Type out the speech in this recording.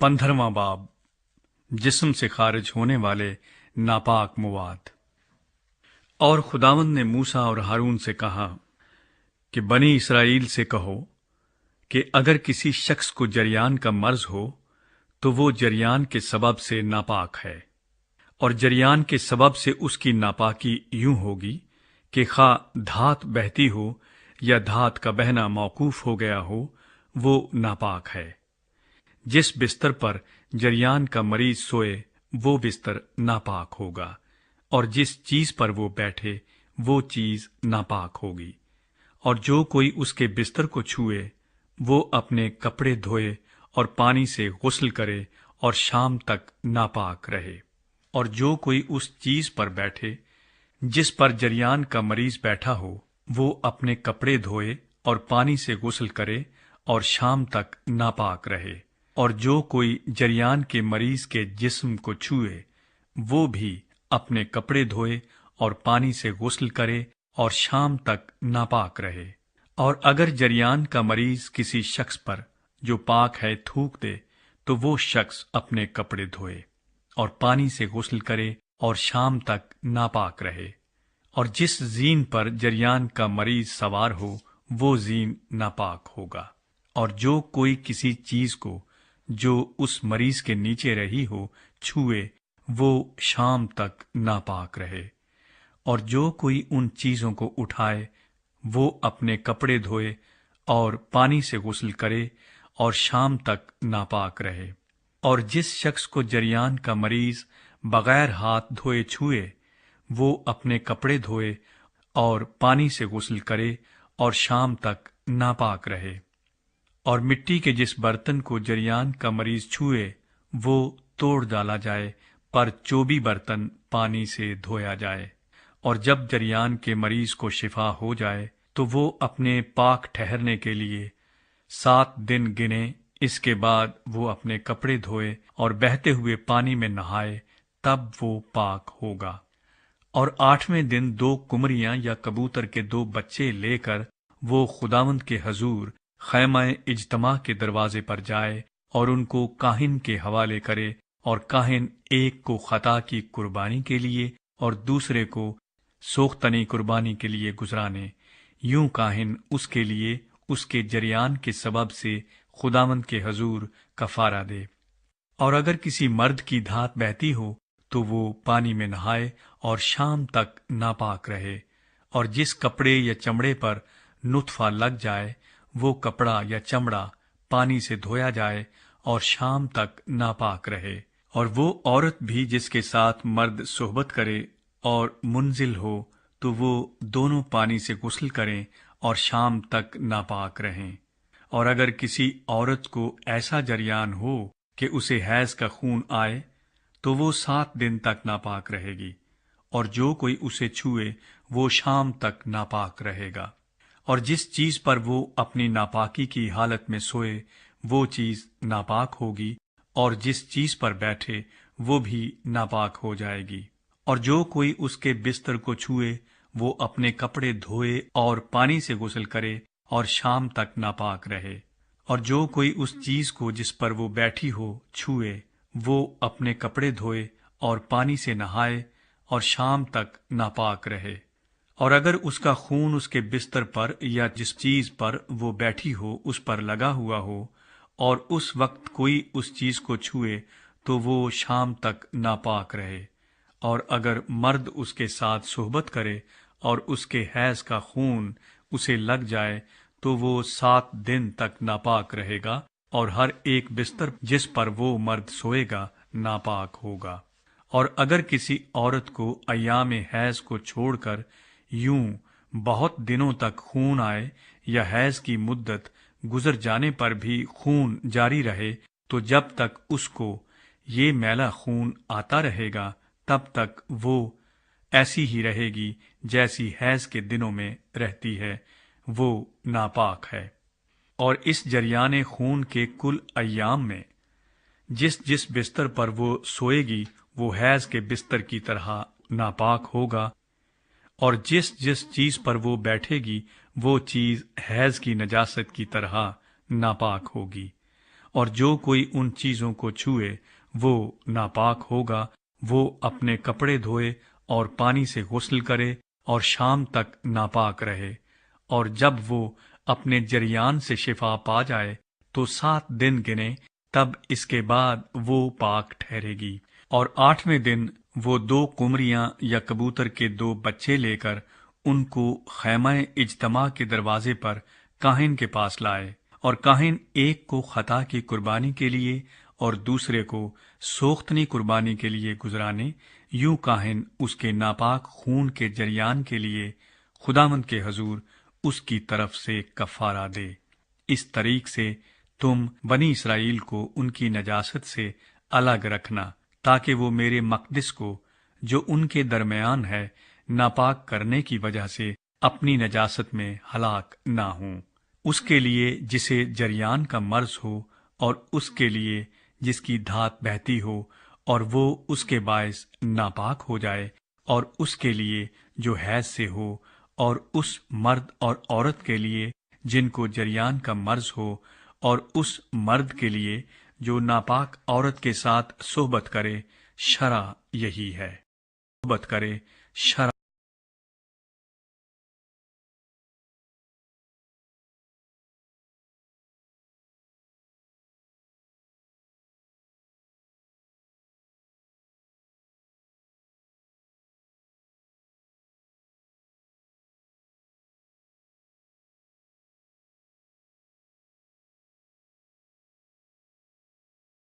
15वां बाब जिस्म से खारिज होने वाले नापाक मवाद। और खुदावंद ने मूसा और हारून से कहा कि बनी इसराइल से कहो कि अगर किसी शख्स को जरियान का मर्ज हो तो वो जरियान के सबब से नापाक है, और जरियान के सबब से उसकी नापाकी यूं होगी कि खा धात बहती हो या धात का बहना मौकूफ हो गया हो, वो नापाक है। जिस बिस्तर पर जरियान का मरीज सोए वो बिस्तर नापाक होगा, और जिस चीज पर वो बैठे वो चीज नापाक होगी। और जो कोई उसके बिस्तर को छुए वो अपने कपड़े धोए और पानी से गुस्ल करे और शाम तक नापाक रहे। और जो कोई उस चीज पर बैठे जिस पर जरियान का मरीज बैठा हो वो अपने कपड़े धोए और पानी से गुस्ल करे और शाम तक नापाक रहे। और जो कोई जरियान के मरीज के जिस्म को छुए वो भी अपने कपड़े धोए और पानी से गुस्ल करे और शाम तक नापाक रहे। और अगर जरियान का मरीज किसी शख्स पर जो पाक है थूक दे तो वो शख्स अपने कपड़े धोए और पानी से गुस्ल करे और शाम तक नापाक रहे। और जिस जीन पर जरियान का मरीज सवार हो वो जीन नापाक होगा। और जो कोई किसी चीज को जो उस मरीज के नीचे रही हो छुए वो शाम तक नापाक रहे। और जो कोई उन चीजों को उठाए वो अपने कपड़े धोए और पानी से गुस्ल करे और शाम तक नापाक रहे। और जिस शख्स को जरियान का मरीज बगैर हाथ धोए छुए वो अपने कपड़े धोए और पानी से गुस्ल करे और शाम तक नापाक रहे। और मिट्टी के जिस बर्तन को जरियान का मरीज छुए वो तोड़ डाला जाए, पर चोबी बर्तन पानी से धोया जाए। और जब जरियान के मरीज को शिफा हो जाए तो वो अपने पाक ठहरने के लिए 7 दिन गिने। इसके बाद वो अपने कपड़े धोए और बहते हुए पानी में नहाए, तब वो पाक होगा। और 8वें दिन 2 कुमरियां या कबूतर के 2 बच्चे लेकर वो खुदावंद के हजूर खैमा इज्तमा के दरवाजे पर जाए और उनको काहिन के हवाले करे। और काहिन एक को खता की कुर्बानी के लिए और दूसरे को सोख्तनी कुर्बानी के लिए गुजराने। यूं काहिन उसके लिए उसके जरियान के सबब से खुदावंद के हजूर कफारा दे। और अगर किसी मर्द की धात बहती हो तो वो पानी में नहाए और शाम तक नापाक रहे। और जिस कपड़े या चमड़े पर नुतफा लग जाए वो कपड़ा या चमड़ा पानी से धोया जाए और शाम तक नापाक रहे। और वो औरत भी जिसके साथ मर्द सोहबत करे और मुंजिल हो तो वो दोनों पानी से गुस्ल करें और शाम तक नापाक रहें। और अगर किसी औरत को ऐसा जरियान हो कि उसे हैज का खून आए तो वो 7 दिन तक नापाक रहेगी। और जो कोई उसे छुए वो शाम तक नापाक रहेगा। और जिस चीज पर वो अपनी नापाकी की हालत में सोए वो चीज नापाक होगी, और जिस चीज पर बैठे वो भी नापाक हो जाएगी। और जो कोई उसके बिस्तर को छुए वो अपने कपड़े धोए और पानी से गुस्ल करे और शाम तक नापाक रहे। और जो कोई उस चीज को जिस पर वो बैठी हो छुए वो अपने कपड़े धोए और पानी से नहाए और शाम तक नापाक रहे। और अगर उसका खून उसके बिस्तर पर या जिस चीज पर वो बैठी हो उस पर लगा हुआ हो और उस वक्त कोई उस चीज को छुए तो वो शाम तक नापाक रहे। और अगर मर्द उसके साथ सोहबत करे और उसके हैज का खून उसे लग जाए तो वो 7 दिन तक नापाक रहेगा, और हर एक बिस्तर जिस पर वो मर्द सोएगा नापाक होगा। और अगर किसी औरत को अय्याम हैज को छोड़कर यूं बहुत दिनों तक खून आए या हैज की मुद्दत गुजर जाने पर भी खून जारी रहे तो जब तक उसको ये मैला खून आता रहेगा तब तक वो ऐसी ही रहेगी जैसी हैज के दिनों में रहती है, वो नापाक है। और इस जरियाने खून के कुल अय्याम में जिस जिस बिस्तर पर वो सोएगी वो हैज के बिस्तर की तरह नापाक होगा। और जिस जिस चीज पर वो बैठेगी वो चीज हैज की नजासत की तरह नापाक होगी। اور جو کوئی ان چیزوں کو چھوئے وہ ناپاک ہوگا، وہ اپنے کپڑے دھوئے اور پانی سے غسل کرے اور شام تک ناپاک رہے، اور جب وہ اپنے جریان سے شفا پا جائے تو 7 دن گنے، تب اس کے بعد وہ پاک ٹھہرے گی۔ اور 8ویں دن وہ 2 قمریاں یا کبوتر کے 2 بچے لے کر ان کو خیمہ اجتماع کے دروازے پر کاہن کے پاس لائے، اور کاہن ایک کو خطا کی قربانی کے لیے اور دوسرے کو سوختنی قربانی کے لیے گزرانے، یوں کاہن اس کے ناپاک خون کے جریان کے لیے خداوند کے حضور اس کی طرف سے کفارہ دے۔ اس طریق سے تم بنی اسرائیل کو ان کی نجاست سے الگ رکھنا، تاکہ وہ میرے مقدس کو جو ان کے درمیان ہے ناپاک کرنے کی وجہ سے اپنی نجاست میں ہلاک نہ ہوں۔ اس کے لیے جسے جریان کا مرض ہو، اور اس کے لیے جس کی دھات بہتی ہو اور وہ اس کے باعث ناپاک ہو جائے، اور اس کے لیے جو حیض سے ہو، اور اس مرد اور عورت کے لیے جن کو جریان کا مرض ہو، اور اس مرد کے لیے جو ناپاک عورت کے ساتھ صحبت کرے، شرع یہی ہے۔ صحبت کرے، شرع